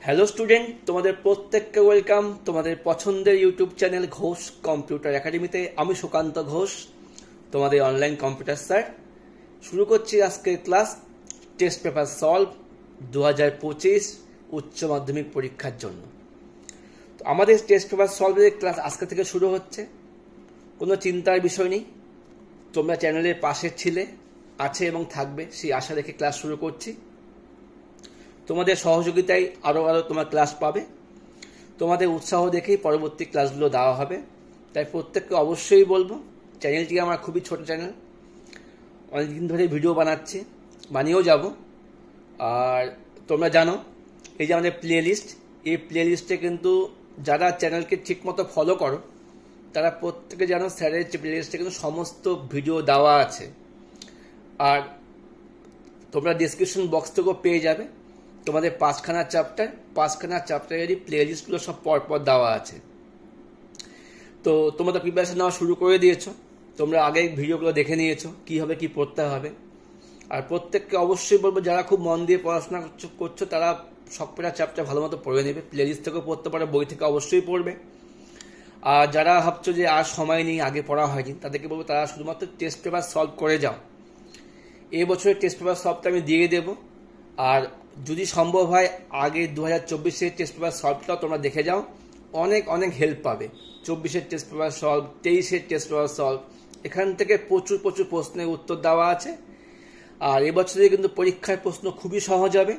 Hello student, তোমাদের প্রত্যেককে welcome তোমাদের পছন্দের ইউটিউব চ্যানেল ঘোষ কম্পিউটার একাডেমিতে। আমি সুকান্ত ঘোষ, তোমাদের অনলাইন কম্পিউটার স্যার। শুরু করছি আজকের ক্লাস টেস্ট পেপার সলভ 2025 উচ্চ মাধ্যমিক পরীক্ষার জন্য। তো আমাদের টেস্ট পেপার সলভের ক্লাস আজকে থেকে শুরু হচ্ছে। কোনো চিন্তার বিষয় নেই, তোমরা চ্যানেলের পাশে ছিলে, আছে এবং থাকবে, সেই আশা রেখে ক্লাস শুরু করছি। তোমাদের সহযোগিতায় আরও তোমার ক্লাস পাবে, তোমাদের উৎসাহ দেখেই পরবর্তী ক্লাসগুলো দেওয়া হবে। তাই প্রত্যেককে অবশ্যই বলবো, চ্যানেলটি আমার খুবই ছোট চ্যানেল, অনেকদিন ধরে ভিডিও বানাচ্ছি, বানিয়েও যাব। আর তোমরা জানো এই যে আমাদের প্লেলিস্ট, এই প্লেলিস্টে কিন্তু যারা চ্যানেলকে ঠিকমতো ফলো করো তারা প্রত্যেকে জানো স্যারের প্লেলিস্টে কিন্তু সমস্ত ভিডিও দেওয়া আছে। আর তোমরা ডিসক্রিপশন বক্স থেকেও পেয়ে যাবে তোমাদের পাঁচখানা চ্যাপ্টারেরই প্লেলিস্টগুলো সব পরপর দেওয়া আছে। তো তোমরা তো প্রিপারেশন নেওয়া শুরু করে দিয়েছো, তোমরা আগে ভিডিওগুলো দেখে নিয়েছো কীভাবে কী পড়তে হবে। আর প্রত্যেককে অবশ্যই বলবো, যারা খুব মন দিয়ে পড়াশোনা করছো তারা সবকটা চ্যাপ্টার ভালো মতো পড়ে নেবে, প্লেলিস্ট থেকেও পড়তে পারো, বই থেকে অবশ্যই পড়বে। আর যারা ভাবছো যে আর সময় নেই, আগে পড়া হয়নি, তাদেরকে বলবো তারা শুধুমাত্র টেস্ট পেপার সলভ করে যাও। এই বছরের টেস্ট পেপার সলভটা আমি দিয়ে দেবো। আর যদি সম্ভব হয় আগে 2024-এর টেস্ট পেপার সলভটাও তোমরা দেখে যাও, অনেক অনেক হেল্প পাবে। 24-এর টেস্ট পেপার সলভ, 23-এর টেস্ট পেপার সলভ, এখান থেকে প্রচুর প্রশ্নের উত্তর দেওয়া আছে। আর এবছরে কিন্তু পরীক্ষার প্রশ্ন খুবই সহজ হবে,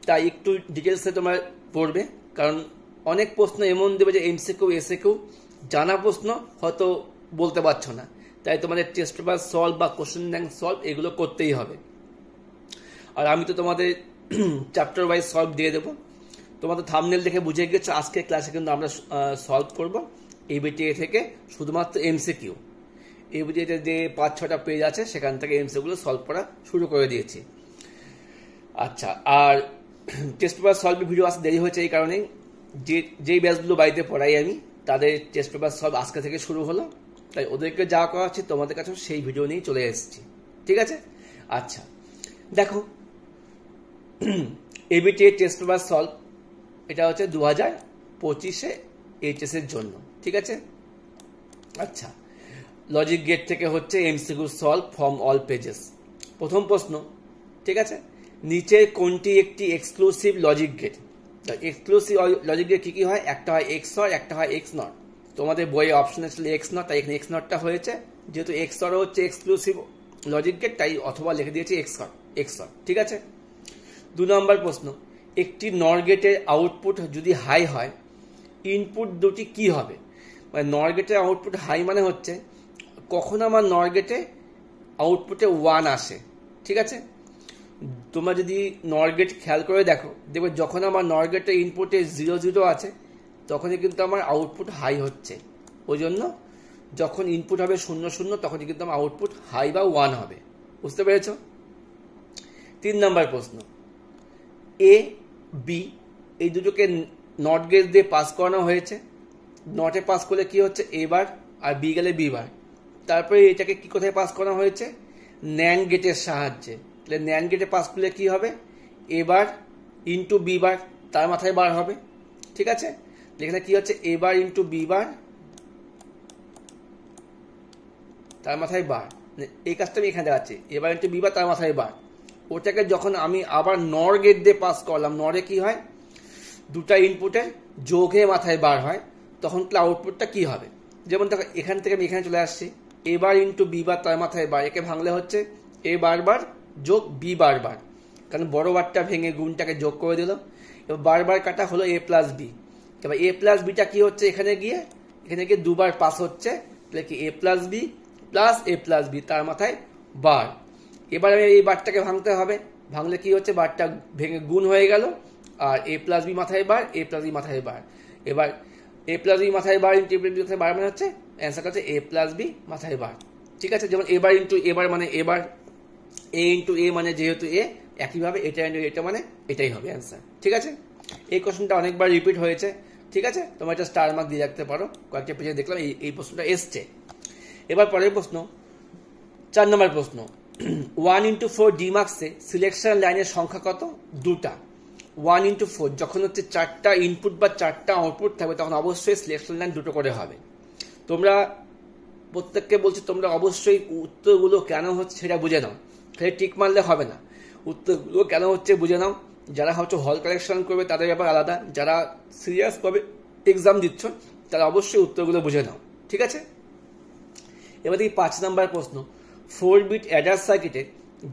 তাই একটু ডিটেলসে তোমরা পড়বে, কারণ অনেক প্রশ্ন এমন দেবে যে এমসিকিউ এসএকিউ জানা প্রশ্ন হয়তো বলতে পারছো না, তাই তোমাদের টেস্ট পেপার সলভ বা কোশ্চেন ব্যাংক সলভ এগুলো করতেই হবে। আর আমি তো তোমাদের চ্যাপ্টার ওয়াইজ সলভ দিয়ে দেবো। তোমাদের থাম্বনেল দেখে বুঝে গেছো আজকের ক্লাসে কিন্তু আমরা সলভ করব এবিটিএ থেকে শুধুমাত্র এমসিকিউ। এবিটিএতে যে 5-6টা পেজ আছে সেখান থেকে এমসিকিউগুলো সলভ করা শুরু করে দিয়েছি। আচ্ছা, আর টেস্ট পেপার সলভের ভিডিও আসতে দেরি হয়েছে এই কারণেই, যেই ব্যাচগুলো বাড়িতে পড়াই আমি তাদের টেস্ট পেপার সলভ আজকে থেকে শুরু হলো, তাই ওদেরকে যা করা হচ্ছে তোমাদের কাছেও সেই ভিডিও নিয়েই চলে এসেছি। ঠিক আছে? আচ্ছা দেখো, এবিটিএ টেস্ট পেপার সলভ এটা হচ্ছে 2025-এ এইচএসের জন্য। ঠিক আছে? আচ্ছা, লজিক গেট থেকে হচ্ছে MCQ solve from all pages. প্রথম প্রশ্ন, ঠিক আছে, নিচের কোনটি একটি exclusive logic gate? Exclusive logic gate কি হয়? একটা হয় এক্সঅর, একটা হয় এক্স নট। তোমাদের বইয়ে অপশন ছিল এক্স নট, তাই এখানে এক্স নটটা হয়েছে। যেহেতু এক্সঅর হচ্ছে এক্সক্লুসিভ লজিক গেট, তাই অথবা লিখে দিয়েছি এক্সঅর। ঠিক আছে? 2 নম্বর প্রশ্ন, একটি নর গেটের আউটপুট যদি হাই হয়, ইনপুট দুটি কি হবে? মানে নর গেটের আউটপুট হাই মানে হচ্ছে কখন আমার নর গেটে আউটপুটে 1 আসে। ঠিক আছে? তোমরা যদি নর গেট খেয়াল করে দেখো, দেখবে যখন আমার নর গেটের ইনপুটে 0 আছে তখনই কিন্তু আমার আউটপুট হাই হচ্ছে। ওই জন্য যখন ইনপুট হবে 0 তখনই কিন্তু আমার আউটপুট হাই বা 1 হবে। বুঝতে পেরেছ? 3 নম্বর প্রশ্ন, এ বি এই দুটোকে নট গেট দিয়ে পাস করানো হয়েছে। নটে পাস করলে কি হচ্ছে? এ বার, আর বি গেলে বি বার। তারপরে এটাকে কি কোথায় পাস করা হয়েছে? ন্যান্ড গেটের সাহায্যে। তাহলে ন্যান্ড গেটে পাস করলে কি হবে? এ বার ইন্টু বি বার, তার মাথায় বার হবে। ঠিক আছে? এখানে কি হচ্ছে? এ বার ইন্টু বি বার, তার মাথায় বার। এই কাজটা আমি এখানে দেখাচ্ছি, এ বার ইন্টু বি বার, তার মাথায় বার। ওটাকে যখন আমি আবার নর গেট দিয়ে পাস করলাম, নরে কি হয়? দুটা ইনপুটের যোগে মাথায় বার হয়, তখন আউটপুটটা কি হবে? যেমন দেখো, এখান থেকে আমি এখানে চলে আসছি, এ বার ইন্টু বি বার, তার মাথায় বার। একে ভাঙলে হচ্ছে এ বারবার যোগ বি বারবার, কারণ বড় বারটা ভেঙে গুণটাকে যোগ করে দিল। এবার বারবার কাটা হলো এ প্লাস বি। এবার এ প্লাস বিটা কি হচ্ছে? এখানে গিয়ে দুবার পাস হচ্ছে, তাহলে কি এ প্লাস বি প্লাস এ প্লাস বি, তার মাথায় বার। এবার আমি এই বারটাকে ভাঙতে হবে, ভাঙলে কি হচ্ছে? বারটা ভেঙে গুণ হয়ে গেল, আর এ প্লাস বি মাথায় বার, এ প্লাস বি মাথায় বার। এবার এ প্লাস বি মাথায় বার ইন্টু এ প্লাস বি মাথায় বার মানে হচ্ছে অ্যান্সারটা হচ্ছে এ প্লাস বি মাথায় বার। ঠিক আছে? যেমন এবার ইন্টু এবার মানে এবার, এ ইন্টু এ মানে যেহেতু এ, একইভাবে এটা ইন্টু এটা মানে এটাই হবে অ্যান্সার। ঠিক আছে? এই কোশ্চেনটা অনেকবার রিপিট হয়েছে। ঠিক আছে? তোমরা একটা স্টার মার্ক দিয়ে রাখতে পারো, কয়েকটা পেজে দেখলাম এই প্রশ্নটা এসছে। এবার পরের প্রশ্ন, 4 নম্বর প্রশ্ন, 1 into 4 ডিমার্কসে সিলেকশন লাইনের সংখ্যা কত? 2টা। 1:4 যখন হচ্ছে 4টা ইনপুট বা 4টা আউটপুট থাকবে তখন অবশ্যই সিলেকশন লাইন দুটো করে হবে। তোমরা প্রত্যেককে বলছি তোমরা অবশ্যই উত্তরগুলো কেন হচ্ছে সেটা বুঝে নাও, খালি টিক মারলে হবে না, উত্তরগুলো কেন হচ্ছে বুঝে নাও। যারা হচ্ছে হল কালেকশন করবে তাদের ব্যাপার আলাদা, যারা সিরিয়াসভাবে এক্সাম দিচ্ছ তারা অবশ্যই উত্তরগুলো বুঝে নাও, ঠিক আছে। এবার দেখি 5 নম্বর প্রশ্ন, 4 বিট অ্যাডার সার্কিটে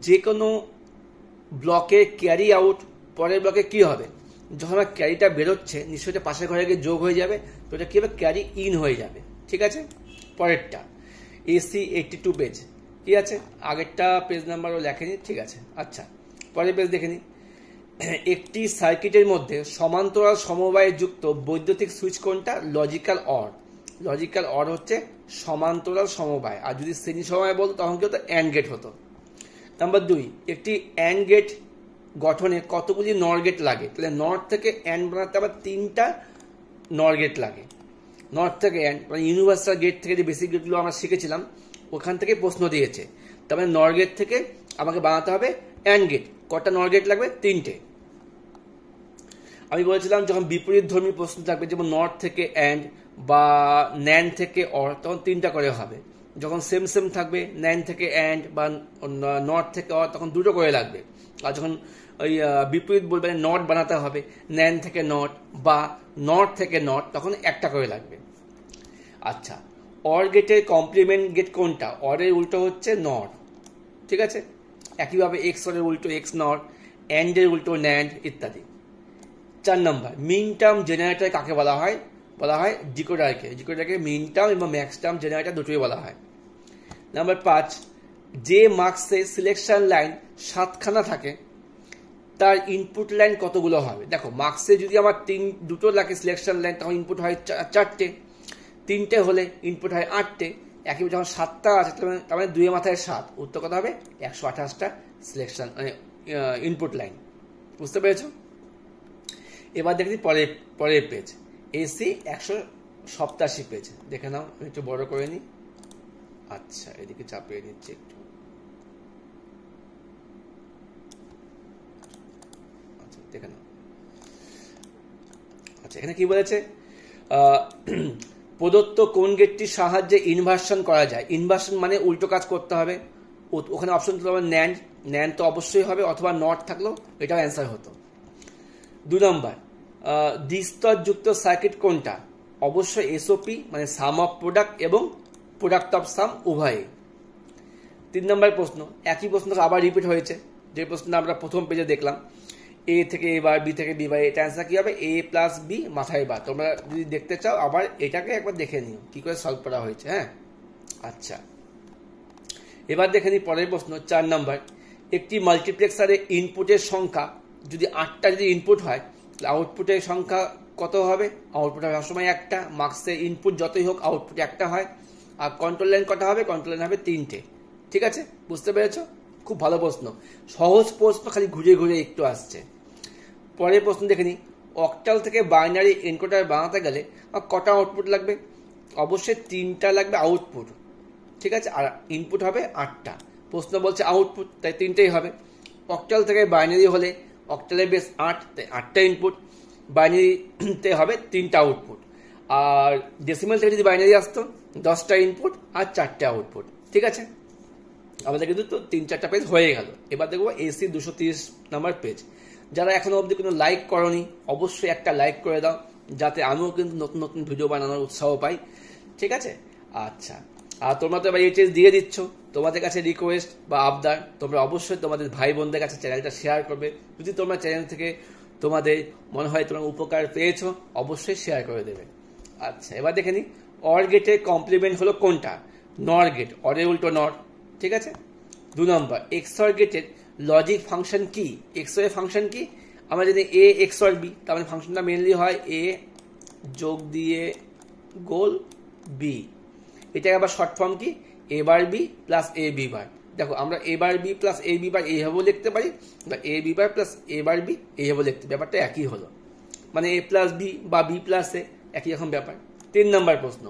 যে কোনো ব্লকে ক্যারি আউট পরের ব্লকে কি হবে? যখন আমার ক্যারিটা বেরোচ্ছে নিশ্চয়ই পাশের ঘরে গিয়ে যোগ হয়ে যাবে, তো এটা কি হবে? ক্যারি ইন হয়ে যাবে, ঠিক আছে। পরেরটা AC 82 পেজ, ঠিক আছে, আগেরটা পেজ নাম্বারও লেখেনি, ঠিক আছে। আচ্ছা, পরের পেজ দেখে নিই। একটি সার্কিটের মধ্যে সমান্তরাল সমবায়ে যুক্ত বৈদ্যুতিক সুইচ কোনটা? Logical or. লজিক্যাল অর হচ্ছে সমান্তরাল সমবায়, আর যদি শ্রেণী সমবায় বলতো তখন কি হতো? অ্যান্ড গেট হতো। নাম্বার 2, একটি অ্যান্ড গেট গঠনে কতগুলি নর গেট লাগে? তাহলে নর থেকে অ্যান্ড বানাতে আবার 3টা নর গেট লাগে। নর থেকে অ্যান্ড মানে ইউনিভার্সাল গেট থেকে যে বেসিক গেটগুলো আমরা শিখেছিলাম ওখান থেকে প্রশ্ন দিয়েছে, তার মানে নর গেট থেকে আমাকে বানাতে হবে অ্যান্ড গেট। কটা নর গেট লাগবে? 3টে। আমি বলেছিলাম যখন বিপরীত ধর্মী প্রশ্ন থাকবে, যেমন নর থেকে অ্যান্ড বা ন্যান থেকে অর, তখন 3টা করে হবে। যখন সেম সেম থাকবে ন্যান থেকে অ্যান্ড বা নট থেকে অর, তখন 2টো করে লাগবে। আর যখন ওই বিপরীত বলবে নট বানাতে হবে ন্যান থেকে নট বা নট থেকে নট, তখন 1টা করে লাগবে। আচ্ছা, অর গেটের কমপ্লিমেন্ট গেট কোনটা? অরের উল্টো হচ্ছে নট, ঠিক আছে। একইভাবে এক্স অরের উল্টো এক্স নট, অ্যান্ডের উল্টো ন্যান্ড ইত্যাদি। 4 নম্বর, মিন টার্ম জেনারেটর কাকে বলা হয়? বলা হয় ডিকোডারকে। ডিকোডারকে মিন টার্ম এবং ম্যাক্স টার্ম জেনারেটর দুটোই বলা হয়। নাম্বার 5, যে মার্কসে সিলেকশন লাইন 7খানা থাকে তার ইনপুট লাইন কতগুলো হবে? দেখো, মার্কসে যদি আমার 2টো লাগে সিলেকশন লাইন তখন ইনপুট হয় 4টে, 3টে হলে ইনপুট হয় 8টে, একইভাবে যখন 7টা আছে তার মানে 2 মাথায় 7, উত্তর কত হবে? 128টা সিলেকশন মানে ইনপুট লাইন। বুঝতে পেরেছ? এবার দেখি পরের পেজ, AC 187 পেজ, দেখে নাও, আমি একটু বড় করে নিই। আচ্ছা, এদিকে চাপিয়ে নিচ্ছি একটু। আচ্ছা, দেখে নাও। আচ্ছা, এখানে কি বলেছে? প্রদত্ত কোন গেটটির সাহায্যে ইনভার্সন করা যায়? ইনভার্সন মানে উল্টো কাজ করতে হবে। ওখানে অপশন তো হবে ন্যান্ড, ন্যান্ড তো অবশ্যই হবে, অথবা নট থাকলেও এটাও অ্যান্সার হতো। 2 নম্বর, দ্বিস্তরযুক্ত সার্কিট কোনটা? অবশ্যই SOP মানে সাম অফ প্রোডাক্ট এবং প্রোডাক্ট অফ সাম উভয়ে। 3 নম্বর প্রশ্ন, একই প্রশ্ন আবার রিপিট হয়েছে, যে প্রশ্নটা আমরা প্রথম পেজে দেখলাম, A থেকে A বার, B থেকে B বার, এটা অ্যান্সার কি হবে? A প্লাস B মাথায় বার। তোমরা যদি দেখতে চাও আবার এটাকে একবার দেখে নিও কি করে সলভ করা হয়েছে, হ্যাঁ। আচ্ছা, এবার দেখে নিই পরের প্রশ্ন 4 নম্বর, একটি মাল্টিপ্লেক্সারে ইনপুটের সংখ্যা যদি 8টা যদি ইনপুট হয় আউটপুটের সংখ্যা কত হবে? আউটপুট হবে সবসময় 1টা। মার্কসের ইনপুট যতই হোক আউটপুট 1টা হয়। আর কন্ট্রোল লাইন কটা হবে? কন্ট্রোল লাইন হবে 3টে, ঠিক আছে। বুঝতে পেরেছো? খুব ভালো প্রশ্ন, সহজ প্রশ্ন, খালি ঘুরে ঘুরে একটু আসছে। পরের প্রশ্ন দেখে নিই, অক্টাল থেকে বাইনারি এনকোডার বানাতে গেলে কটা আউটপুট লাগবে? অবশ্যই 3টা লাগবে আউটপুট, ঠিক আছে। আর ইনপুট হবে 8টা। প্রশ্ন বলছে আউটপুট, তাই 3টেই হবে। অক্টাল থেকে বাইনারি হলে অক্টালের বেস 8, তাই 8টা ইনপুট, বাইনারিতে হবে 3টা আউটপুট। আর ডেসিমাল থেকে যদি বাইনারি আসতো 10টা ইনপুট আর 4টে আউটপুট, ঠিক আছে। আমাদের কিন্তু তো 3-4টা পেজ হয়ে গেল। এবার দেখবো AC 230 নম্বর পেজ। যারা এখনো অবধি কোনো লাইক করনি অবশ্যই একটা লাইক করে দাও, যাতে আমিও কিন্তু নতুন নতুন ভিডিও বানানোর উৎসাহ পাই, ঠিক আছে। আচ্ছা, আর তোমরা তো এবার এইচএস দিয়ে দিচ্ছ, তোমাদের কাছে রিকোয়েস্ট বা আবদার, তোমরা অবশ্যই তোমাদের ভাই বোনদের কাছে চ্যানেলটা শেয়ার করবে। যদি তোমরা চ্যানেল থেকে তোমাদের মনে হয় তোমরা উপকার পেয়েছো অবশ্যই শেয়ার করে দেবে। আচ্ছা, এবার দেখে নিই, অর গেটের কমপ্লিমেন্ট হলো কোনটা? নর গেট, অরের উল্টো নর, ঠিক আছে। 2 নম্বর, XOR গেটের লজিক ফাংশন কি? XOR এর ফাংশন কি? আমরা যদি A XOR B, তার মানে ফাংশনটা মেনলি হয় A যোগ দিয়ে গোল B। এটাকে আবার শর্ট ফর্ম কি? A bar B plus A B বার। দেখো, আমরা A bar B plus A B বার এইভাবেও লিখতে পারি, বা A B bar plus A bar B এইভাবে লিখতে, ব্যাপারটা একই হলো, মানে A প্লাস B বা B প্লাস A একই রকম ব্যাপার। 3 নম্বর প্রশ্ন,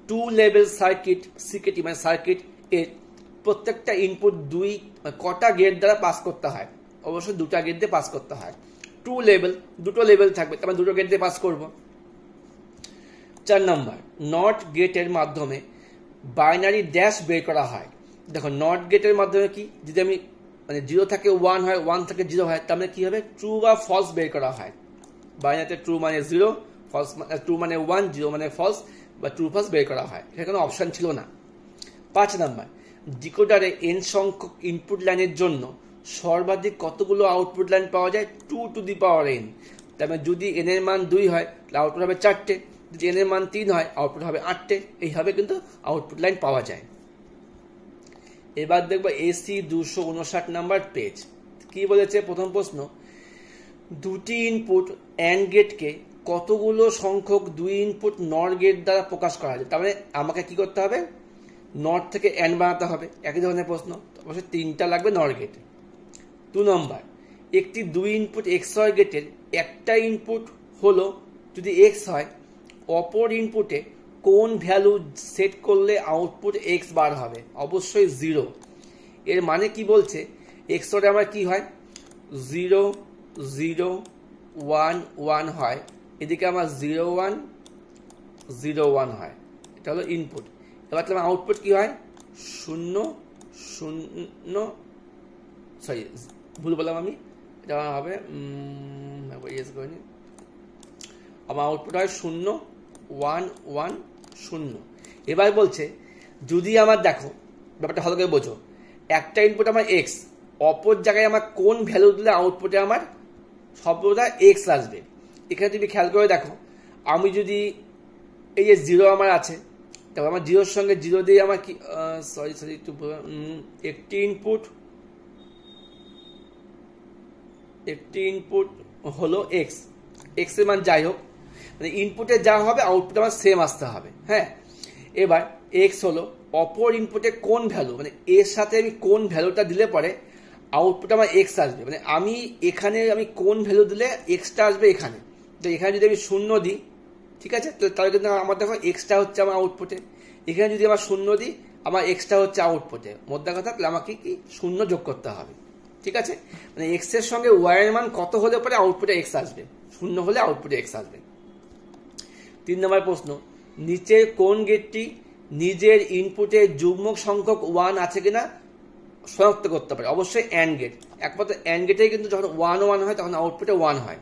2 লেভেল সার্কিট সিকেটি মানে সার্কিট এর প্রত্যেকটা ইনপুট কটা গেট দ্বারা পাস করতে হয়? অবশ্যই 2টা গেট দিয়ে পাস করতে হয়। টু লেভেল, দুটো লেভেল থাকবে, তার মানে দুটো গেট দিয়ে পাস করব। 4 নম্বর, নট গেটের মাধ্যমে বাইনারি ড্যাশ বের করা হয়। দেখো নট গেটের মাধ্যমে কি, যদি আমি মানে 0 থাকে 1 হয়, 1 থেকে 0 হয়, তার মানে কি হবে, ট্রু বা ফলস বের করা হয়। বাইনারিতে ট্রু মানে 0, ফলস ট্রু মানে 1, 0 মানে ফলস বা ট্রু ফলস বের করা হয়। এখানে কোনো অপশন ছিল না। 5 নম্বর, ডিকোডারে n সংখ্যক ইনপুট লাইনের জন্য সর্বাধিক কতগুলো আউটপুট লাইন পাওয়া যায়, 2 টু দি পাওয়ার n। তার মানে যদি n এর মান 2 হয় তাহলে আউটপুট হবে 4টে, যদি n এর মান 3 হয় আউটপুট হবে 8টে। এইভাবে কিন্তু আউটপুট লাইন পাওয়া যায়। এবার দেখবো এসি 259 নাম্বার পেজ। কি বলেছে প্রথম প্রশ্ন, দুটি ইনপুট অ্যান্ড গেটকে কতগুলো সংখ্যক 2 ইনপুট নর গেট দ্বারা প্রকাশ করা যায়। তার মানে আমাকে কি করতে হবে, নট থেকে অ্যান্ড বানাতে হবে। একই ধরনের প্রশ্ন, অবশ্যই 3টা লাগবে নর গেট। 2 নম্বর, একটি 2 ইনপুট XOR গেটের একটা ইনপুট হলো যদি X হয়, অপর ইনপুটে কোন ভ্যালু সেট করলে আউটপুট X বার হবে, অবশ্যই 0। এর মানে কি বলছে, XOR আমার কি হয়, 0 0 1 1 হয়, এদিকে আমার 0 1 0 1 হয়, এটা হলো ইনপুট। এবার তাহলে আউটপুট কি হয়, 0 0, সরি ভুল বললাম আমি, এটা হবে আমার আউটপুট হয় 0 1 1 0। এবার বলছে যদি আমার, দেখো ব্যাপারটা ভালো করে বোঝো, একটা ইনপুট আমার X, অপর জায়গায় আমার কোন ভ্যালু দিলে আউটপুটে আমার সর্বদা X আসবে। এখানে তুমি খেয়াল করে দেখো, আমি যদি এই যে 0 আমার আছে, তারপর আমার 0-র সঙ্গে 0 দিয়ে আমার কি একটু একটি ইনপুট হলো X, X এর মান যাই হোক, মানে ইনপুটে যা হবে আউটপুট আমার সেম আসতে হবে। হ্যাঁ, এবার X হলো অপর ইনপুটে কোন ভ্যালু, মানে এর সাথে আমি কোন ভ্যালুটা দিলে পরে আউটপুট আমার X আসবে, মানে আমি এখানে আমি কোন ভ্যালু দিলে Xটা আসবে এখানে। তো এখানে যদি আমি 0 দিই, ঠিক আছে, তাহলে কিন্তু আমার দেখো Xটা হচ্ছে আমার আউটপুটে। এখানে যদি আমার 0 দিই, আমার Xটা হচ্ছে আউটপুটে। মোদ্দা কথা, তাহলে আমাকে কি 0 যোগ করতে হবে, ঠিক আছে। মানে X এর সঙ্গে Y এর মান কত হলে পরে আউটপুটে X আসবে, 0 হলে আউটপুটে X আসবে। 3 নম্বর প্রশ্ন, নিচে কোন গেটটি নিজের ইনপুটে যুগ্ম সংখ্যক 1 আছে কিনা শনাক্ত করতে পারে, অবশ্যই অ্যান্ড গেট। একমাত্র অ্যান্ড গেটেই কিন্তু যখন 1 1 হয় তখন আউটপুটে 1 হয়,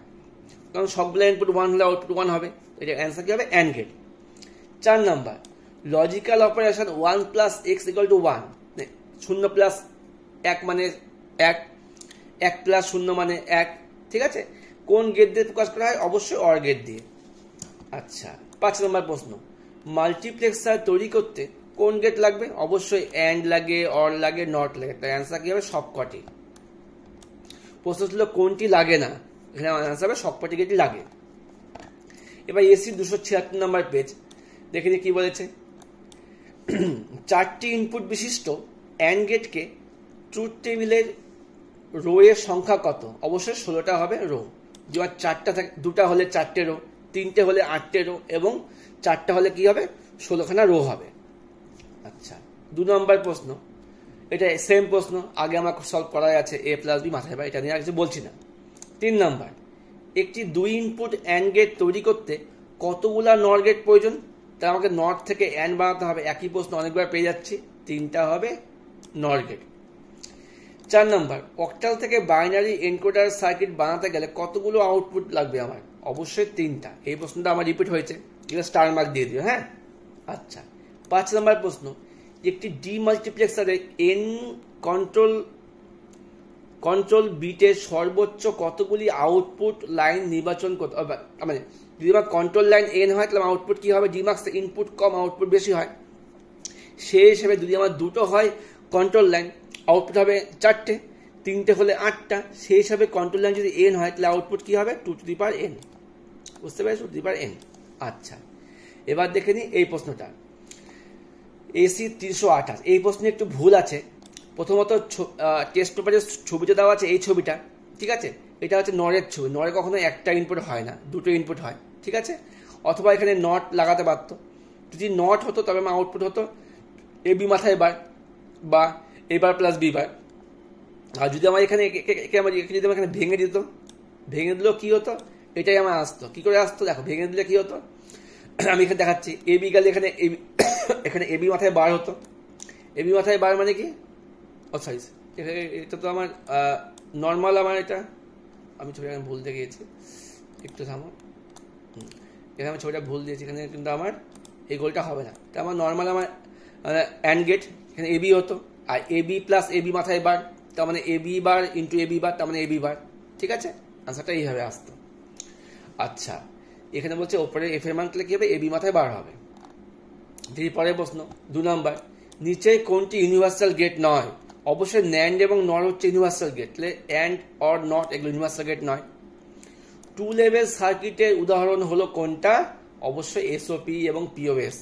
কারণ সবগুলো ইনপুট 1 হলে আউটপুট 1 হবে। এটা অ্যান্সার কি হবে, AND gate. 4 number, logical operation 1 + x = 1, 0 + 1 মানে 1, 1 + 0 মানে 1, ঠিক আছে। কোন গেট দিয়ে প্রকাশ করা হয়, অবশ্যই অর গেট দিয়ে। আচ্ছা, 5 নম্বর প্রশ্ন, মাল্টিপ্লেক্সার তৈরি করতে কোন গেট লাগবে, অবশ্যই অ্যান্ড লাগে, অর লাগে, নট লাগে। তাই অ্যান্সার কি হবে, সবকটি। প্রশ্ন ছিল কোনটি লাগে না, এখানে অ্যান্সার হবে সবকটি গেটই লাগে। এবার এসি 276 নম্বর পেজ দেখে কি বলেছে, 4টি ইনপুট বিশিষ্ট অ্যান্ড গেটকে ট্রুথ টেবিলের রো এর সংখ্যা কত, অবশ্যই 16টা হবে রো। যেমন 4টা থাকে, 2টা হলে 4টে রো, 3টে হলে 8টে রো, এবং 4টা হলে কি হবে, 16খানা রো হবে। আচ্ছা, 2 নম্বর প্রশ্ন, এটা সেম প্রশ্ন, আগে আমার সলভ করাই আছে, A + B মাথায় পাই, এটা নিয়ে আর কিছু বলছি না। 3 নম্বর, একটি 2 ইনপুট অ্যান্ড গেট তৈরি করতে কতগুলা নর গেট প্রয়োজন, তাই আমাকে নট থেকে অ্যান্ড বানাতে হবে। একই প্রশ্ন অনেকবার পেয়ে যাচ্ছি, 3টা হবে নর গেট। 4 নম্বর, অক্টাল থেকে বাইনারি এনকোডার সার্কিট বানাতে গেলে কতগুলো আউটপুট লাগবে আমার, অবশ্যই 3টা। এই প্রশ্নটা আমার রিপিট হয়েছে, এটা স্টার মার্ক দিয়ে দিও। হ্যাঁ, আচ্ছা। 5 নম্বর প্রশ্ন, একটি ডিমাল্টিপ্লেক্সারে এন কন্ট্রোল বিটের সর্বোচ্চ কতগুলি আউটপুট লাইন নির্বাচন করতে হবে, মানে যদি আমার কন্ট্রোল লাইন এন হয় তাহলে আউটপুট কি হবে, ডিমাক্স ইনপুট কম আউটপুট বেশি হয়। সেই হিসেবে যদি আমার 2টো হয় কন্ট্রোল লাইন, আউটপুট হবে 4টে, 3টে হলে 8টা। সেই হিসাবে কন্ট্রোল লাইন যদি এন হয় তাহলে আউটপুট কি হবে, 2 টু দি পাওয়ার n, বুঝতে পারছি, 2 টু দি পাওয়ার n। আচ্ছা, এবার দেখে নিই এই প্রশ্নটা, এসি 328। এই প্রশ্নে একটু ভুল আছে। প্রথমত টেস্ট পেপারে ছবিটা দেওয়া আছে, এই ছবিটা, ঠিক আছে, এটা হচ্ছে নরের ছবি। নরে কখনো একটা ইনপুট হয় না, 2টো ইনপুট হয়, ঠিক আছে। অথবা এখানে নট লাগাতে পারত, যদি নট হতো তবে আমার আউটপুট হতো এ বি মাথায় বার বা এ বার + বি বার। আর যদি আমার এখানে যদি আমি এখানে ভেঙে দিত, ভেঙে দিলেও কি হতো, এটাই আমার আসতো। কি করে আসতো দেখো, ভেঙে দিলে কি হতো, আমি এখানে দেখাচ্ছি, এবি গেলে এখানে এবি, এখানে এবি মাথায় বার হতো। এবি মাথায় বার মানে কি, ও সরি, এটা তো আমার নর্মাল, আমার এটা আমি ছবিটা ভুল দিয়ে গিয়েছি, একটু থামো, এখানে আমি ছবিটা ভুল দিয়েছি, এখানে কিন্তু আমার এই গোলটা হবে না। তা আমার নর্মাল আমার অ্যান্ড গেট, এখানে এবি হতো, আর এবি প্লাস এবি মাথায় বার, তার মানে এবি বার ইন্টু এবি বার, তার মানে এবি বার। ঠিক আছে, আনসারটা এইভাবে আসতো। আচ্ছা, এখানে বলছে ওপরে এফ এর মান করলে কি হবে, এবি মাথায় বার হবে। যদি পরের প্রশ্ন 2 নম্বর, নিচে কোনটি ইউনিভার্সাল গেট নয়? অবশ্যই ন্যান্ড এবং নর হচ্ছে ইউনিভার্সাল গেট, তাহলে অ্যান্ড অর নট এগুলো ইউনিভার্সাল গেট নয়। 2 লেভেল সার্কিটের উদাহরণ হলো কোনটা? অবশ্যই এসওপি এবং পিওএস।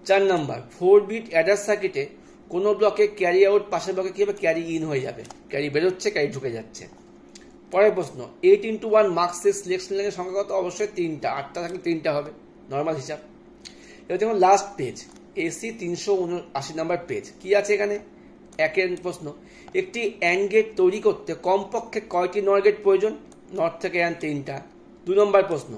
4 নম্বর, 4 বিট অ্যাডার সার্কিটে কোন ব্লকে ক্যারি আউট পাশের ব্লকে কি হবে, ক্যারি ইন হয়ে যাবে, ক্যারি বেরোচ্ছে, ক্যারি ঢুকে যাচ্ছে। পরের প্রশ্ন, 8x1 মার্কসের সিলেকশন লাইনের সংখ্যা কত? অবশ্যই 3টা, 8টা থাকলে 3টা হবে, নর্মাল হিসাব। এবার দেখুন লাস্ট পেজ, এসি 379 নম্বর পেজ, কি আছে এখানে? একের প্রশ্ন, একটি অ্যান্ড গেট তৈরি করতে কমপক্ষে কয়টি নর গেট প্রয়োজন? নর থেকে অ্যান্ড 3টা। 2 নম্বর প্রশ্ন,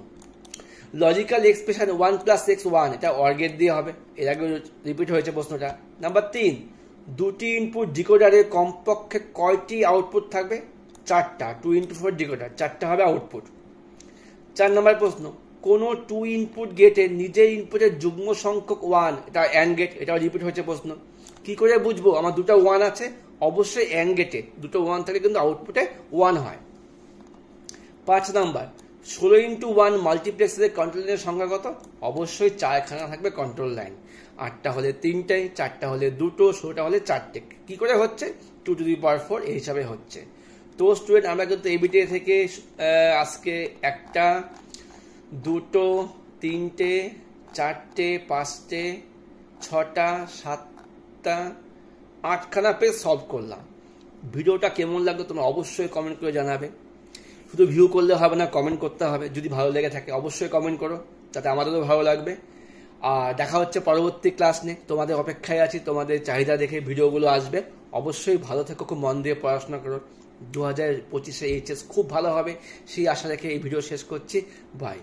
লজিক্যাল এক্সপ্রেশন 1 + x 1, এটা অর গেট দিয়ে হবে, এর আগে রিপিট হয়েছে প্রশ্নটা। নাম্বার 3, দুটি ইনপুট ডিকোডারে কমপক্ষে কয়টি আউটপুট থাকবে? 4টা, 2 × 4 ডিকোডার, 4টা হবে আউটপুট। 4 নম্বর প্রশ্ন, কোনো 2 ইনপুট গেটে নিজের ইনপুটের যুগ্ম সংখ্যক 1, এটা অ্যান্ড গেট, এটাও রিপিট হয়েছে প্রশ্ন। কি করে বুঝবো আমার দুটো 1 আছে? অবশ্যই অ্যান্ড গেটে দুটো 1 থাকে কিন্তু আউটপুটে 1 হয়। 5 নাম্বার, 16x1 মাল্টিপ্লেক্সারের কন্ট্রোল লাইনের সংখ্যা কত? অবশ্যই 4খানা থাকবে কন্ট্রোল লাইন, 8টা হলে 3টে, 4টা হলে 2টো, 16টা হলে 4টে। কি করে হচ্ছে? 2⁴ এই হিসাবে হচ্ছে। তো স্টুডেন্ট, আমরা কিন্তু এবিটিএ থেকে আজকে 1টা, 2টো, 3টে, 4টে, 5টে, 6টা, 7টা, 8খানা পেজ সলভ করলাম। ভিডিওটা কেমন লাগলো তোমরা অবশ্যই কমেন্ট করে জানাবে। শুধু ভিউ করলে হবে না, কমেন্ট করতে হবে। যদি ভালো লেগে থাকে অবশ্যই কমেন্ট করো, তাতে আমাদেরও ভালো লাগবে। আর দেখা হচ্ছে পরবর্তী ক্লাস নিয়ে, তোমাদের অপেক্ষায় আছি, তোমাদের চাহিদা দেখে ভিডিওগুলো আসবে। অবশ্যই ভালো থেকো, খুব মন দিয়ে পড়াশোনা করো। 2025-এ এইচএস খুব ভালো হবে সেই আশা রেখে এই ভিডিও শেষ করছি। বাই।